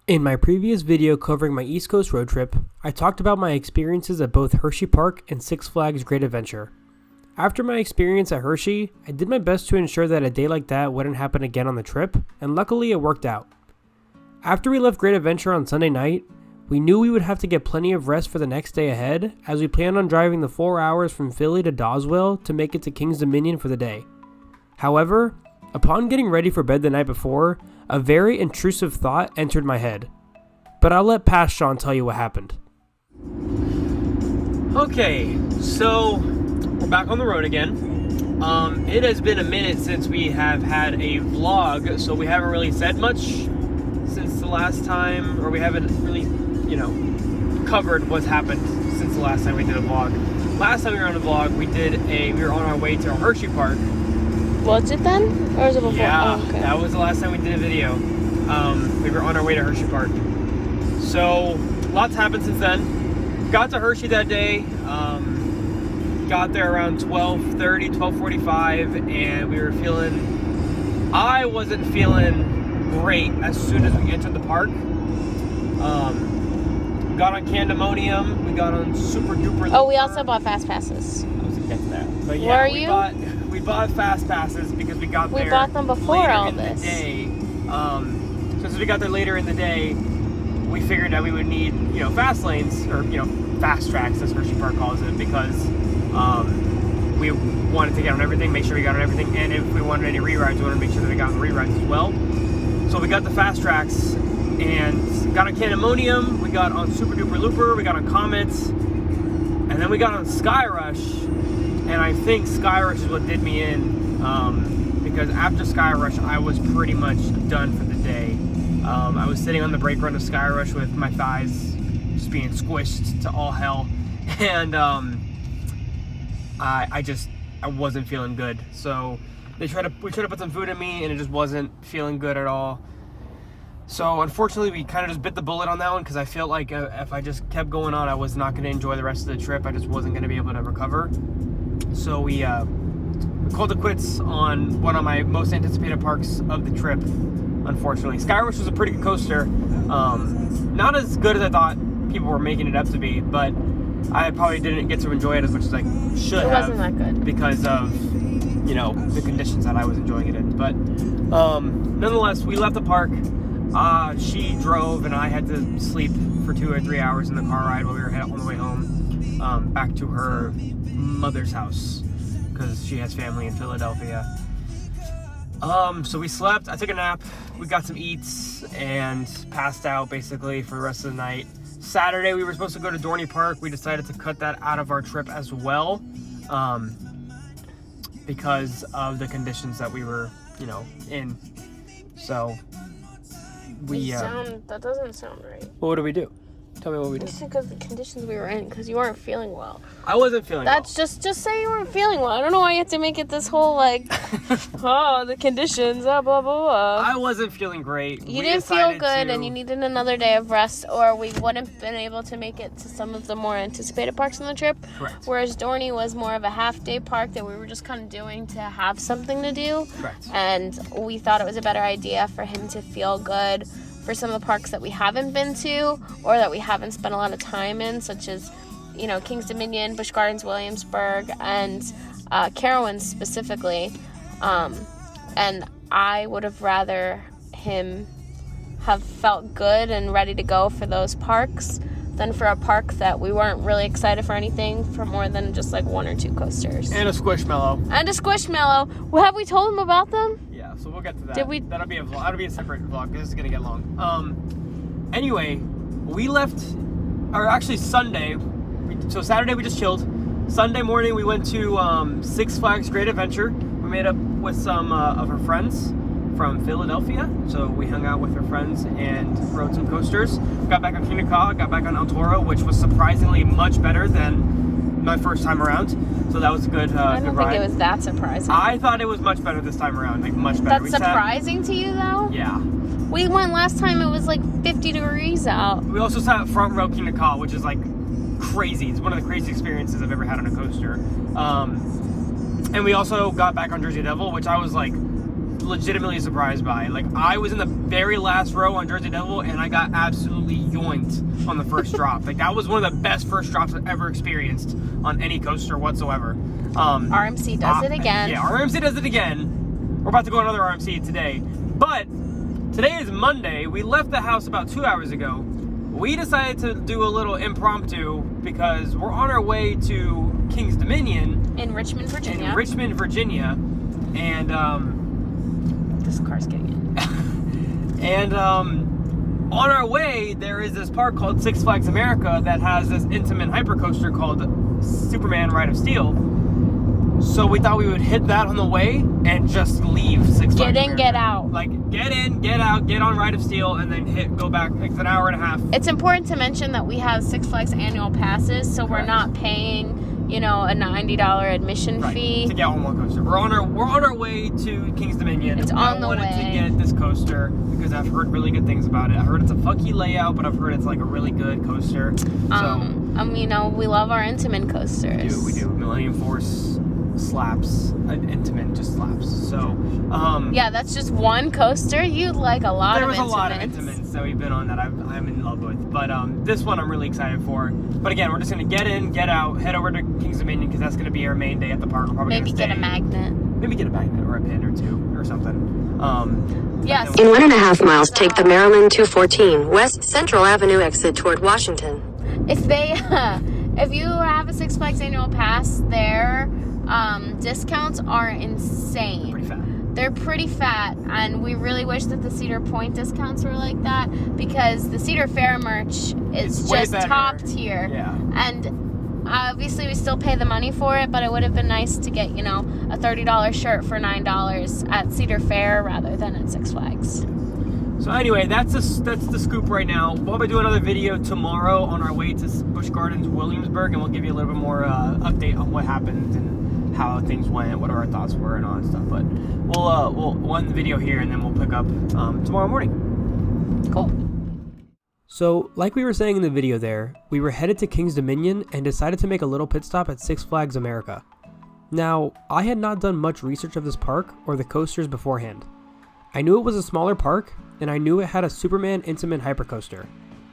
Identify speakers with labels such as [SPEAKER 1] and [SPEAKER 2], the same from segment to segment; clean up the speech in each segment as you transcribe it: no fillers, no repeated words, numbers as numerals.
[SPEAKER 1] In my previous video covering my East Coast road trip, I talked about my experiences at both Hershey Park and Six Flags Great Adventure. After my experience at Hershey, I did my best to ensure that a day like that wouldn't happen again on the trip, and luckily it worked out. After we left Great Adventure on Sunday night, we knew we would have to get plenty of rest for the next day ahead, as we planned on driving the 4 hours from Philly to Doswell to make it to King's Dominion for the day. However, upon getting ready for bed the night before, a very intrusive thought entered my head. But I'll let past Sean tell you what happened.
[SPEAKER 2] Okay, so we're back on the road again. It has been a minute since we have had a vlog, so we haven't really said much since the last time, or we haven't really, covered what's happened since the last time we did a vlog. Last time we were on a vlog, we were on our way to Hershey Park.
[SPEAKER 3] Was it then? Or was it before?
[SPEAKER 2] Yeah,
[SPEAKER 3] oh, okay.
[SPEAKER 2] That was the last time we did a video. We were on our way to Hershey Park. So, lots happened since then. Got to Hershey that day. Got there around 12:30, 12:45, and I wasn't feeling great as soon as we entered the park. Got on Canobie, we got on Super Duper.
[SPEAKER 3] Oh, we also bought fast passes.
[SPEAKER 2] I was gonna get to that. But yeah,
[SPEAKER 3] Where are you?
[SPEAKER 2] We bought fast passes because we got there.
[SPEAKER 3] We bought them before
[SPEAKER 2] later
[SPEAKER 3] all
[SPEAKER 2] in
[SPEAKER 3] this.
[SPEAKER 2] The day. So since we got there later in the day, we figured that we would need, fast lanes, or, fast tracks, as Hershey Park calls it, because we wanted to get on everything, make sure we got on everything, and if we wanted any re-rides, we wanted to make sure that we got on the re-rides as well. So we got the fast tracks, and got on Canobie, we got on Super Duper Looper, we got on Comet, and then we got on Sky Rush, and I think Sky Rush is what did me in, because after Sky Rush, I was pretty much done for the day. I was sitting on the brake run of Sky Rush with my thighs just being squished to all hell, and I wasn't feeling good. So we tried to put some food in me, and it just wasn't feeling good at all. So unfortunately, we kind of just bit the bullet on that one, because I felt like if I just kept going on, I was not going to enjoy the rest of the trip. I just wasn't going to be able to recover. So we called it quits on one of my most anticipated parks of the trip. Unfortunately, Sky Rush was a pretty good coaster. Not as good as I thought people were making it up to be, but I probably didn't get to enjoy it as much as I should have. It
[SPEAKER 3] wasn't that good
[SPEAKER 2] because of the conditions that I was enjoying it in. But nonetheless, we left the park. She drove, and I had to sleep for 2 or 3 hours in the car ride while we were on the way home, back to her mother's house, because she has family in Philadelphia. So we slept, I took a nap, we got some eats, and passed out basically for the rest of the night. Saturday, we were supposed to go to Dorney Park. We decided to cut that out of our trip as well, because of the conditions that we were, in. So,
[SPEAKER 3] that doesn't sound right.
[SPEAKER 2] Well, what do we do? Tell me what we did.
[SPEAKER 3] Just because the conditions we were in, because you weren't feeling well.
[SPEAKER 2] I wasn't feeling well.
[SPEAKER 3] Just say you weren't feeling well. I don't know why you have to make it this whole, the conditions, blah, blah, blah.
[SPEAKER 2] I wasn't feeling great.
[SPEAKER 3] You didn't feel good, and you needed another day of rest, or we wouldn't have been able to make it to some of the more anticipated parks on the trip.
[SPEAKER 2] Correct.
[SPEAKER 3] Whereas Dorney was more of a half-day park that we were just kind of doing to have something to do.
[SPEAKER 2] Correct.
[SPEAKER 3] And we thought it was a better idea for him to feel good for some of the parks that we haven't been to, or that we haven't spent a lot of time in, such as, King's Dominion, Busch Gardens, Williamsburg, and Carowinds specifically. And I would have rather him have felt good and ready to go for those parks than for a park that we weren't really excited for anything for more than just 1 or 2 coasters.
[SPEAKER 2] And a
[SPEAKER 3] Squishmallow. Well, have we told him about them?
[SPEAKER 2] Yeah, so we'll get to that.
[SPEAKER 3] Did we?
[SPEAKER 2] That'll be a vlog. That'll be a separate vlog, because this is gonna get long. Anyway, we left, or actually Sunday. So Saturday we just chilled. Sunday morning we went to Six Flags Great Adventure. We made up with some of her friends from Philadelphia. So we hung out with her friends and rode some coasters. Got back on Canobie, got back on El Toro, which was surprisingly much better than my first time around. So that was a good
[SPEAKER 3] I don't
[SPEAKER 2] good
[SPEAKER 3] think
[SPEAKER 2] ride.
[SPEAKER 3] it was that surprising.
[SPEAKER 2] I thought it was much better this time around, much better.
[SPEAKER 3] That's surprising to you, though?
[SPEAKER 2] Yeah.
[SPEAKER 3] We went last time, it was 50 degrees out.
[SPEAKER 2] We also sat front row Canobie, which is crazy. It's one of the craziest experiences I've ever had on a coaster. And we also got back on Jersey Devil, which I was legitimately surprised by. Like, I was in the very last row on Jersey Devil, and I got absolutely yoinked on the first drop. Like, that was one of the best first drops I've ever experienced on any coaster whatsoever.
[SPEAKER 3] RMC does it again.
[SPEAKER 2] Yeah, RMC does it again. We're about to go on another RMC today. But today is Monday. We left the house about 2 hours ago. We decided to do a little impromptu because we're on our way to King's Dominion.
[SPEAKER 3] In Richmond, Virginia.
[SPEAKER 2] And,
[SPEAKER 3] this car's getting in.
[SPEAKER 2] And, on our way, there is this park called Six Flags America that has this intimate hypercoaster called Superman Ride of Steel. So we thought we would hit that on the way and just leave Six Flags
[SPEAKER 3] Get in,
[SPEAKER 2] America.
[SPEAKER 3] get out.
[SPEAKER 2] Like, get in, get out, get on Ride of Steel, and then go back. It's an hour and a half.
[SPEAKER 3] It's important to mention that we have Six Flags annual passes, so we're not paying, a $90 admission fee
[SPEAKER 2] to get on one coaster. We're on our way to King's Dominion.
[SPEAKER 3] It's on the way.
[SPEAKER 2] I wanted to get this coaster because I've heard really good things about it. I heard it's a funky layout, but I've heard it's like a really good coaster.
[SPEAKER 3] We love our Intamin coasters.
[SPEAKER 2] We do. Millennium Force slaps. Intamin just slaps. So,
[SPEAKER 3] yeah, that's just one coaster. You like a lot of Intamins.
[SPEAKER 2] There was a lot of Intamins that we've been on that I'm in love with. But this one I'm really excited for. But again, we're just going to get in, get out, head over to King's Dominion because that's going to be our main day at the park. We're probably
[SPEAKER 3] maybe get a magnet.
[SPEAKER 2] Maybe get a magnet or a pin or two or something.
[SPEAKER 3] Yes.
[SPEAKER 4] In 1.5 miles, take the Maryland 214 West Central Avenue exit toward Washington.
[SPEAKER 3] If you have a Six Flags annual pass, their discounts are insane.
[SPEAKER 2] Pretty fat.
[SPEAKER 3] They're pretty fat, and we really wish that the Cedar Point discounts were like that because the Cedar Fair merch is just top tier.
[SPEAKER 2] Yeah.
[SPEAKER 3] And obviously we still pay the money for it, but it would have been nice to get, a $30 shirt for $9 at Cedar Fair rather than at Six Flags.
[SPEAKER 2] So anyway, that's the scoop right now. We'll be doing another video tomorrow on our way to Busch Gardens, Williamsburg, and we'll give you a little bit more update on what happened and how things went, what our thoughts were, and all that stuff. But we'll end the video here, and then we'll pick up tomorrow morning.
[SPEAKER 3] Cool.
[SPEAKER 1] So, like we were saying in the video there, we were headed to King's Dominion and decided to make a little pit stop at Six Flags America. Now, I had not done much research of this park or the coasters beforehand. I knew it was a smaller park, and I knew it had a Superman Intamin hypercoaster.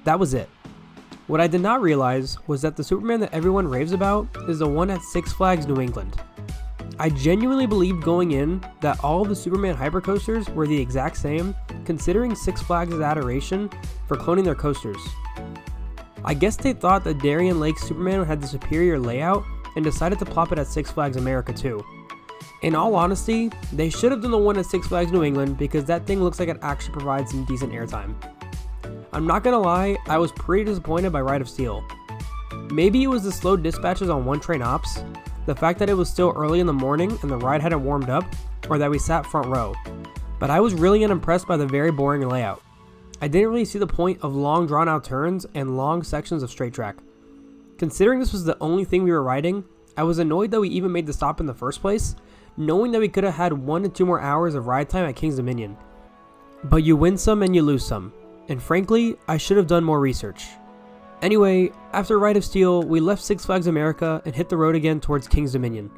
[SPEAKER 1] That was it. What I did not realize was that the Superman that everyone raves about is the one at Six Flags New England. I genuinely believed going in that all of the Superman hypercoasters were the exact same, considering Six Flags' adoration for cloning their coasters. I guess they thought that Darien Lake's Superman had the superior layout and decided to plop it at Six Flags America too. In all honesty, they should have done the one at Six Flags New England because that thing looks like it actually provides some decent airtime. I'm not gonna lie, I was pretty disappointed by Ride of Steel. Maybe it was the slow dispatches on one train ops, the fact that it was still early in the morning and the ride hadn't warmed up, or that we sat front row. But I was really unimpressed by the very boring layout. I didn't really see the point of long drawn out turns and long sections of straight track. Considering this was the only thing we were riding, I was annoyed that we even made the stop in the first place, knowing that we could have had 1 to 2 more hours of ride time at King's Dominion. But you win some and you lose some, and frankly, I should have done more research. Anyway, after Ride of Steel, we left Six Flags America and hit the road again towards King's Dominion.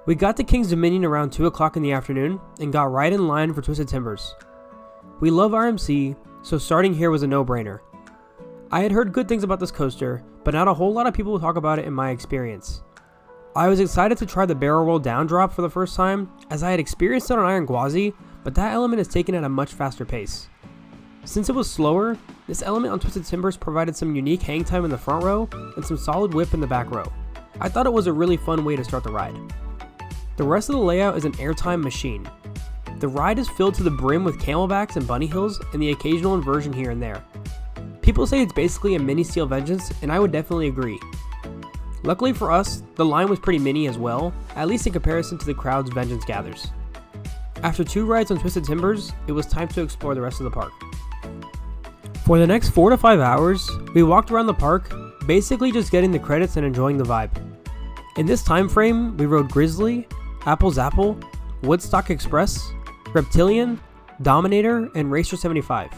[SPEAKER 1] We got to King's Dominion around 2 o'clock in the afternoon and got right in line for Twisted Timbers. We love RMC, so starting here was a no-brainer. I had heard good things about this coaster, but not a whole lot of people talk about it in my experience. I was excited to try the barrel roll down drop for the first time, as I had experienced it on Iron Gwazi, but that element is taken at a much faster pace. Since it was slower, this element on Twisted Timbers provided some unique hang time in the front row and some solid whip in the back row. I thought it was a really fun way to start the ride. The rest of the layout is an airtime machine. The ride is filled to the brim with camelbacks and bunny hills and the occasional inversion here and there. People say it's basically a mini Steel Vengeance, and I would definitely agree. Luckily for us, the line was pretty mini as well, at least in comparison to the crowd's Vengeance gathers. After 2 rides on Twisted Timbers, it was time to explore the rest of the park. For the next 4 to 5 hours, we walked around the park, basically just getting the credits and enjoying the vibe. In this time frame, we rode Grizzly, Apple's Apple, Woodstock Express, Reptilian, Dominator, and Racer 75.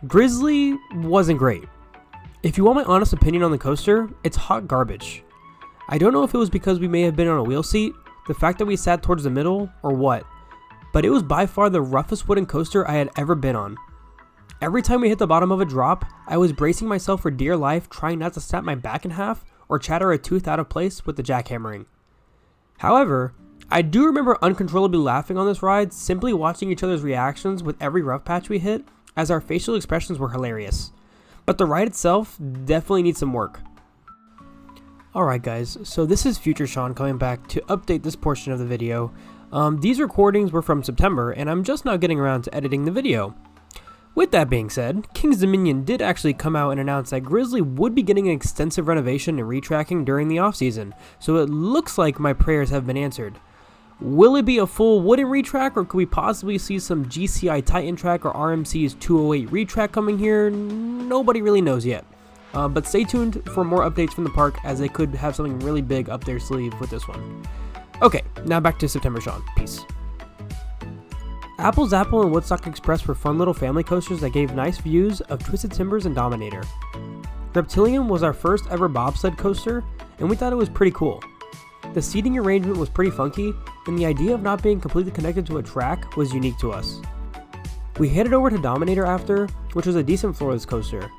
[SPEAKER 1] Grizzly wasn't great. If you want my honest opinion on the coaster, it's hot garbage. I don't know if it was because we may have been on a wheel seat, the fact that we sat towards the middle, or what, but it was by far the roughest wooden coaster I had ever been on. Every time we hit the bottom of a drop, I was bracing myself for dear life, trying not to snap my back in half or chatter a tooth out of place with the jackhammering. However, I do remember uncontrollably laughing on this ride, simply watching each other's reactions with every rough patch we hit, as our facial expressions were hilarious. But the ride itself definitely needs some work. Alright guys, so this is Future Sean coming back to update this portion of the video. These recordings were from September, and I'm just now getting around to editing the video. With that being said, King's Dominion did actually come out and announce that Grizzly would be getting an extensive renovation and retracking during the off-season, so it looks like my prayers have been answered. Will it be a full wooden retrack, or could we possibly see some GCI Titan track or RMC's 208 retrack coming here? Nobody really knows yet. But stay tuned for more updates from the park, as they could have something really big up their sleeve with this one. Okay, now back to September Sean. Peace. Apple's Apple and Woodstock Express were fun little family coasters that gave nice views of Twisted Timbers and Dominator. Reptilian was our first ever bobsled coaster, and we thought it was pretty cool. The seating arrangement was pretty funky, and the idea of not being completely connected to a track was unique to us. We headed over to Dominator after, which was a decent floorless coaster.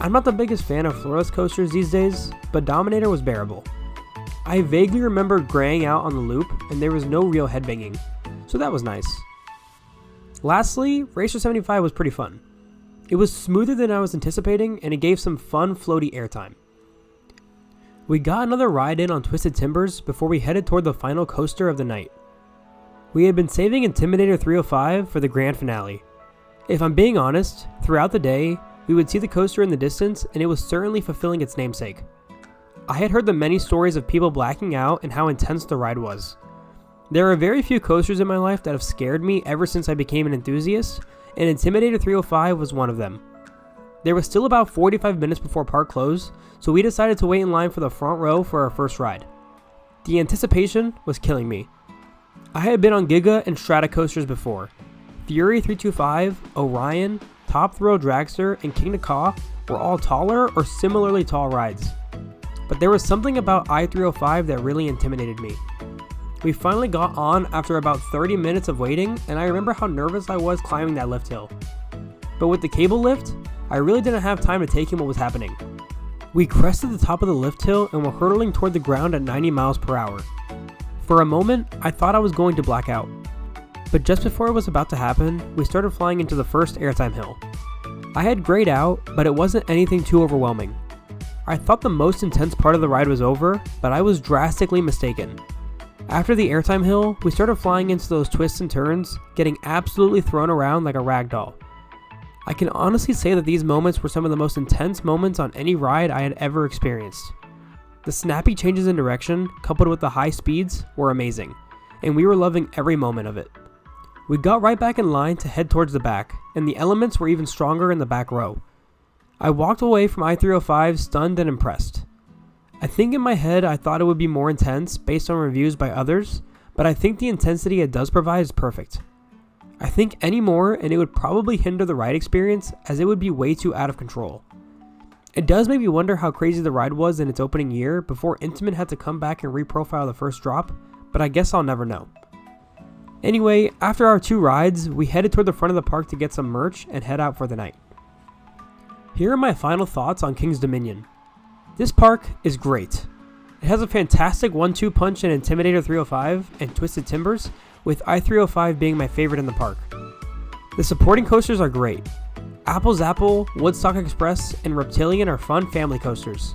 [SPEAKER 1] I'm not the biggest fan of floorless coasters these days, but Dominator was bearable. I vaguely remember graying out on the loop, and there was no real headbanging, so that was nice. Lastly, Racer 75 was pretty fun. It was smoother than I was anticipating, and it gave some fun floaty airtime. We got another ride in on Twisted Timbers before we headed toward the final coaster of the night. We had been saving Intimidator 305 for the grand finale. If I'm being honest, throughout the day, we would see the coaster in the distance, and it was certainly fulfilling its namesake. I had heard the many stories of people blacking out and how intense the ride was. There are very few coasters in my life that have scared me ever since I became an enthusiast, and Intimidator 305 was one of them. There was still about 45 minutes before park close, so we decided to wait in line for the front row for our first ride. The anticipation was killing me. I had been on Giga and Strata coasters before. Fury 325, Orion, Top Thrill Dragster, and King of Caw were all taller or similarly tall rides. But there was something about I-305 that really intimidated me. We finally got on after about 30 minutes of waiting, and I remember how nervous I was climbing that lift hill. But with the cable lift, I really didn't have time to take in what was happening. We crested the top of the lift hill and were hurtling toward the ground at 90 miles per hour. For a moment, I thought I was going to black out. But just before it was about to happen, we started flying into the first airtime hill. I had grayed out, but it wasn't anything too overwhelming. I thought the most intense part of the ride was over, but I was drastically mistaken. After the airtime hill, we started flying into those twists and turns, getting absolutely thrown around like a rag doll. I can honestly say that these moments were some of the most intense moments on any ride I had ever experienced. The snappy changes in direction, coupled with the high speeds, were amazing, and we were loving every moment of it. We got right back in line to head towards the back, and the elements were even stronger in the back row. I walked away from I-305 stunned and impressed. I think in my head I thought it would be more intense based on reviews by others, but I think the intensity it does provide is perfect. I think any more and it would probably hinder the ride experience, as it would be way too out of control. It does make me wonder how crazy the ride was in its opening year before Intamin had to come back and reprofile the first drop, but I guess I'll never know. Anyway, after our 2 rides, we headed toward the front of the park to get some merch and head out for the night. Here are my final thoughts on King's Dominion. This park is great. It has a fantastic 1-2 punch in Intimidator 305 and Twisted Timbers, with I-305 being my favorite in the park. The supporting coasters are great. Apple's Apple, Woodstock Express, and Reptilian are fun family coasters.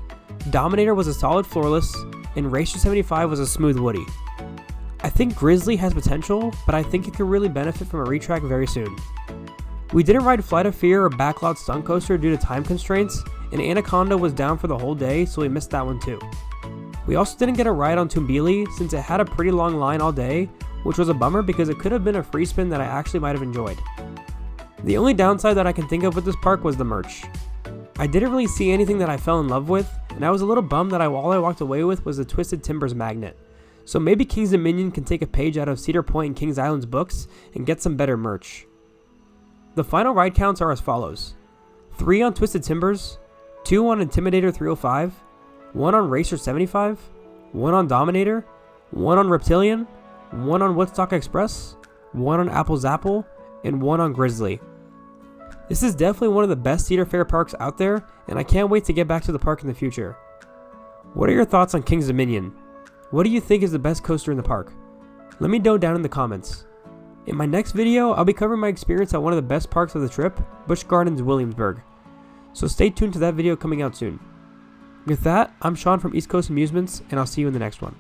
[SPEAKER 1] Dominator was a solid floorless, and Racer 75 was a smooth woody. I think Grizzly has potential, but I think it could really benefit from a retrack very soon. We didn't ride Flight of Fear or Backlot Stunt Coaster due to time constraints, and Anaconda was down for the whole day, so we missed that one too. We also didn't get a ride on Tumbili since it had a pretty long line all day, which was a bummer because it could have been a free spin that I actually might have enjoyed. The only downside that I can think of with this park was the merch. I didn't really see anything that I fell in love with, and I was a little bummed that all I walked away with was the Twisted Timbers magnet. So maybe King's Dominion can take a page out of Cedar Point and Kings Island's books and get some better merch. The final ride counts are as follows: 3 on Twisted Timbers, 2 on Intimidator 305, 1 on Racer 75, 1 on Dominator, 1 on Reptilian, 1 on Woodstock Express, one on Apple's Apple, and one on Grizzly. This is definitely one of the best Cedar Fair parks out there, and I can't wait to get back to the park in the future. What are your thoughts on King's Dominion? What do you think is the best coaster in the park? Let me know down in the comments. In my next video, I'll be covering my experience at one of the best parks of the trip, Busch Gardens Williamsburg. So stay tuned to that video coming out soon. With that, I'm Sean from East Coast Amusements, and I'll see you in the next one.